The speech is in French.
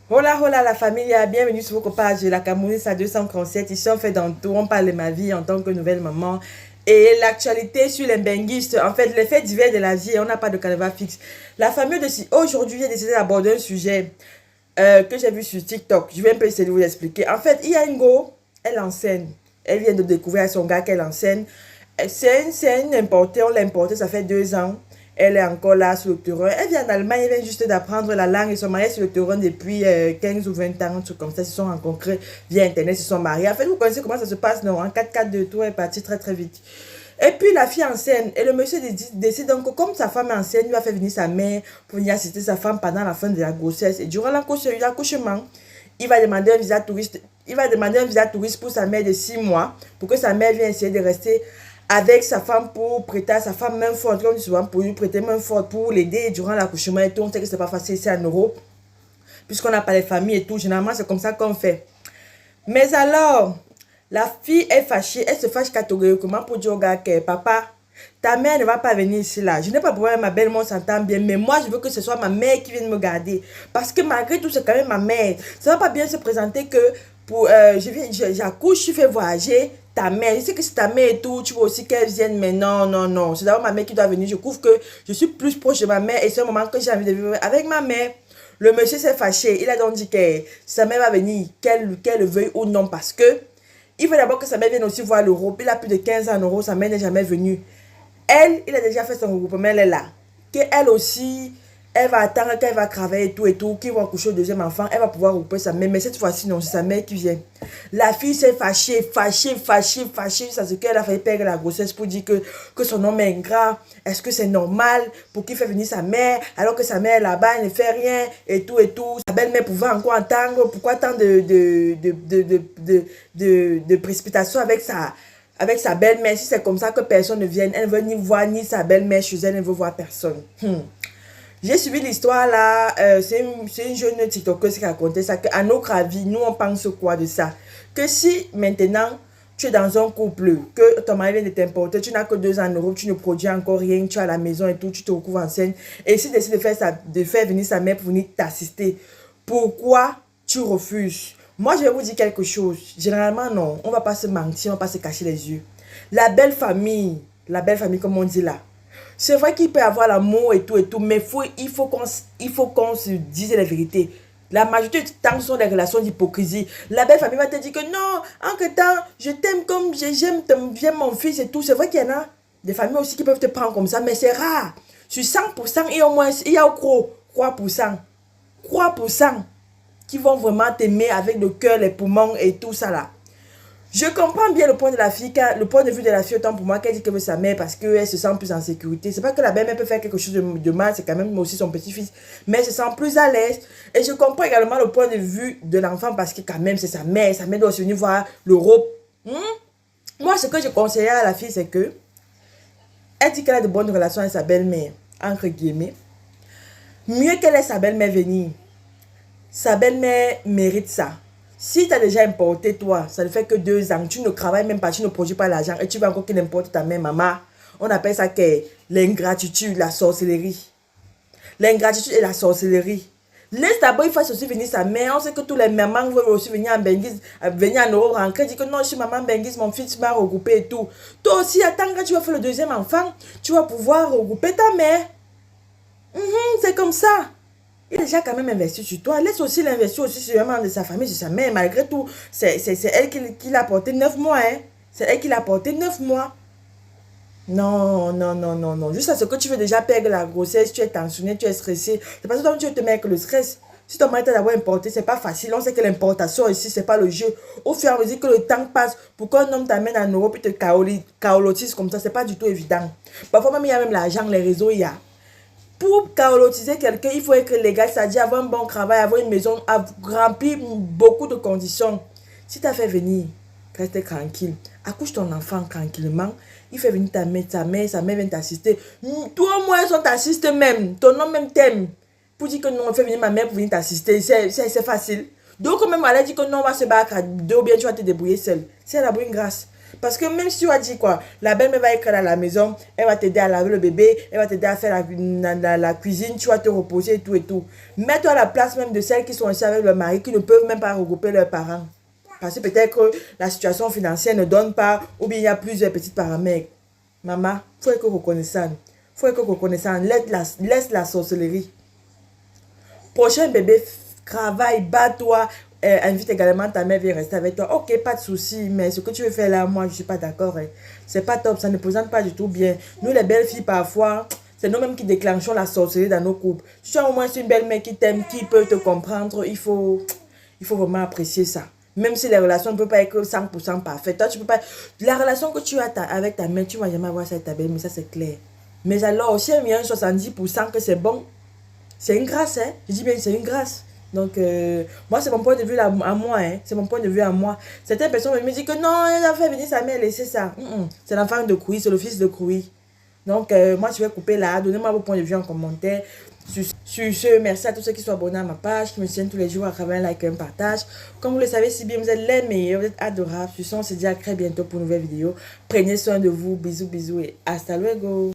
Hola, hola la famille, bienvenue sur votre page de la Camerounais à 237. Ici on fait dans tout, on parle de ma vie en tant que nouvelle maman. Et l'actualité sur les benguistes, en fait, les faits divers de la vie, on n'a pas de canevas fixe. La famille de aujourd'hui, j'ai décidé d'aborder un sujet que j'ai vu sur TikTok. Je vais un peu essayer de vous expliquer. En fait, il y a une go, elle enseigne. Elle vient de découvrir à son gars qu'elle enseigne. C'est une importée, on l'a importée, ça fait 2 ans. Elle est encore là sur le terrain. Elle vient d'Allemagne, elle vient juste d'apprendre la langue. Ils sont mariés sur le terrain depuis 15 ou 20 ans, un truc comme ça. Ils se sont rencontrés via Internet, ils se sont mariés. En fait, vous connaissez comment ça se passe, non? En 4x4 de tout, elle est partie très très vite. Et puis la fille enseigne. Et le monsieur décide donc que comme sa femme enseigne, il va faire venir sa mère pour venir assister sa femme pendant la fin de la grossesse. Et durant l'accouchement, il va demander un visa touriste. Il va demander un visa touriste pour sa mère de 6 mois, pour que sa mère vienne essayer de rester avec sa femme pour prêter à sa femme main forte, comme souvent, pour lui prêter main forte, pour l'aider durant l'accouchement et tout. On sait que c'est pas facile ici en Europe, puisqu'on n'a pas les familles et tout. Généralement, c'est comme ça qu'on fait. Mais alors, la fille est fâchée, elle se fâche catégoriquement pour dire au gars que papa, ta mère ne va pas venir ici là. Je n'ai pas de problème, ma belle-mère, on s'entend bien, mais moi je veux que ce soit ma mère qui vienne me garder. Parce que malgré tout, c'est quand même ma mère. Ça va pas bien se présenter que pour j'accouche, je fais voyager ta mère. Je sais que c'est ta mère et tout, tu veux aussi qu'elle vienne, mais non, non, non. C'est d'abord ma mère qui doit venir. Je trouve que je suis plus proche de ma mère et c'est un moment que j'ai envie de vivre avec ma mère. Le monsieur s'est fâché. Il a donc dit que sa mère va venir, qu'elle le veuille ou non, parce que il veut d'abord que sa mère vienne aussi voir l'Europe. Il a plus de 15 ans en Europe, sa mère n'est jamais venue. Elle, il a déjà fait son regroupement, elle est là. Qu'elle aussi, elle va attendre qu'elle va travailler et tout, qu'il va accoucher au deuxième enfant, elle va pouvoir regrouper sa mère. Mais cette fois-ci, non, c'est sa mère qui vient. La fille s'est fâchée, fâchée, ça c'est qu'elle a failli perdre la grossesse pour dire que son homme est ingrat. Est-ce que c'est normal pour qu'il fait venir sa mère alors que sa mère là-bas, elle ne fait rien et tout et tout. Sa belle-mère pouvait encore entendre pourquoi tant de précipitation avec sa belle-mère. Si c'est comme ça que personne ne vient, elle ne veut ni voir ni sa belle-mère chez elle, elle ne veut voir personne. J'ai suivi l'histoire là, c'est une jeune TikTokeuse qui a raconté ça, qu'à notre avis, nous on pense quoi de ça? Que si maintenant tu es dans un couple, que ton mari vient de t'importer, tu n'as que 2 ans en Europe, tu ne produis encore rien, tu es à la maison et tout, tu te retrouves enceinte, et si tu décides de faire venir sa mère pour venir t'assister, pourquoi tu refuses? Moi je vais vous dire quelque chose, généralement non, on ne va pas se mentir, on ne va pas se cacher les yeux. La belle famille comme on dit là, c'est vrai qu'il peut y avoir l'amour et tout, mais il faut qu'on se dise la vérité. La majorité du temps, ce sont des relations d'hypocrisie. La belle famille va te dire que non, en temps, je t'aime comme j'aime mon fils et tout. C'est vrai qu'il y en a des familles aussi qui peuvent te prendre comme ça, mais c'est rare. Sur 100%, il y a au moins, il y a au gros 3%. 3% qui vont vraiment t'aimer avec le cœur, les poumons et tout ça là. Je comprends bien le point de la fille, le point de vue de la fille, autant pour moi qu'elle dit qu'elle veut sa mère parce qu'elle se sent plus en sécurité. C'est pas que la belle-mère peut faire quelque chose de mal, c'est quand même aussi son petit-fils. Mais elle se sent plus à l'aise. Et je comprends également le point de vue de l'enfant parce que quand même c'est sa mère doit aussi venir voir l'Europe. Moi, ce que je conseillerais à la fille, c'est que elle dit qu'elle a de bonnes relations avec sa belle-mère, entre guillemets. Mieux qu'elle ait sa belle-mère venir. Sa belle-mère mérite ça. Si tu as déjà importé, toi, ça ne fait que 2 ans, tu ne travailles même pas, tu ne produis pas l'argent et tu vas encore qu'il importe ta mère, maman. On appelle ça que l'ingratitude, la sorcellerie. L'ingratitude et la sorcellerie. Laisse d'abord, il faut aussi venir sa mère. On sait que tous les mamans veulent aussi venir en Benguise, venir en Europe, rentrer, dire que non, je suis maman Benguise, mon fils m'a regroupé et tout. Toi aussi, attends, quand tu vas faire le deuxième enfant, tu vas pouvoir regrouper ta mère. C'est comme ça. Il a déjà quand même investi sur toi. Laisse aussi l'investir aussi sur un membre de sa famille, sur sa mère. Malgré tout, c'est elle qui l'a porté 9 mois. Hein. C'est elle qui l'a porté 9 mois. Non, non, non, non, non. Juste à ce que tu veux déjà perdre la grossesse, tu es tensionné, tu es stressé. C'est parce que tu te mets avec le stress. Si ton mari t'a d'abord importé, c'est pas facile. On sait que l'importation ici, c'est pas le jeu. Au fur et à mesure que le temps passe, pour qu'un homme t'amène en Europe et te kaolotise comme ça, c'est pas du tout évident. Parfois même, il y a même l'argent, les réseaux, il y a. Pour carolotiser quelqu'un, il faut être légal, c'est-à-dire avoir un bon travail, avoir une maison, remplir beaucoup de conditions. Si tu as fait venir, reste tranquille. Accouche ton enfant tranquillement. Il fait venir sa mère vient t'assister. Toi, moi, on t'assiste même. Ton homme même t'aime. Pour dire que non, on fait venir ma mère pour venir t'assister. C'est facile. Donc, même, elle a dit que non, on va se battre à deux ou bien tu vas te débrouiller seul. C'est la bonne grâce. Parce que même si tu as dit quoi, la belle-mère va être à la maison, elle va t'aider à laver le bébé, elle va t'aider à faire la cuisine, tu vas te reposer et tout et tout. Mets-toi à la place même de celles qui sont ici avec leur mari, qui ne peuvent même pas regrouper leurs parents. Parce que peut-être que la situation financière ne donne pas, ou bien il y a plusieurs petits paramètres. Maman, il faut être reconnaissant. Il faut être reconnaissant. Laisse la sorcellerie. Prochain bébé, travaille, bats-toi. Invite également ta mère, viens rester avec toi. Ok, pas de souci, mais ce que tu veux faire là, moi, je ne suis pas d'accord. Hein. C'est pas top, ça ne présente pas du tout bien. Nous, les belles filles, parfois, c'est nous-mêmes qui déclenchons la sorcellerie dans nos couples. Si tu as au moins une belle-mère qui t'aime, qui peut te comprendre, il faut vraiment apprécier ça. Même si les relations ne peuvent pas être 100% parfaites. Toi, tu peux pas... La relation que tu as avec ta mère, tu ne vas jamais avoir ça avec ta belle, mais ça, c'est clair. Mais alors, si il y a un 70% que c'est bon, c'est une grâce, hein. Je dis bien, c'est une grâce. Donc, moi, c'est mon point de vue là, à moi. Hein. C'est mon point de vue à moi. Certaines personnes me disent que non, elle a fait venir sa mère, laisser ça. C'est l'enfant de Kouy, c'est le fils de Kouy. Donc, moi, je vais couper là. Donnez-moi vos points de vue en commentaire. Sur ce, merci à tous ceux qui sont abonnés à ma page, qui me tiennent tous les jours à travers un like et un partage. Comme vous le savez si bien, vous êtes les meilleurs, vous êtes adorables. Sur ce, on se dit à très bientôt pour une nouvelle vidéo. Prenez soin de vous. Bisous, bisous et hasta luego.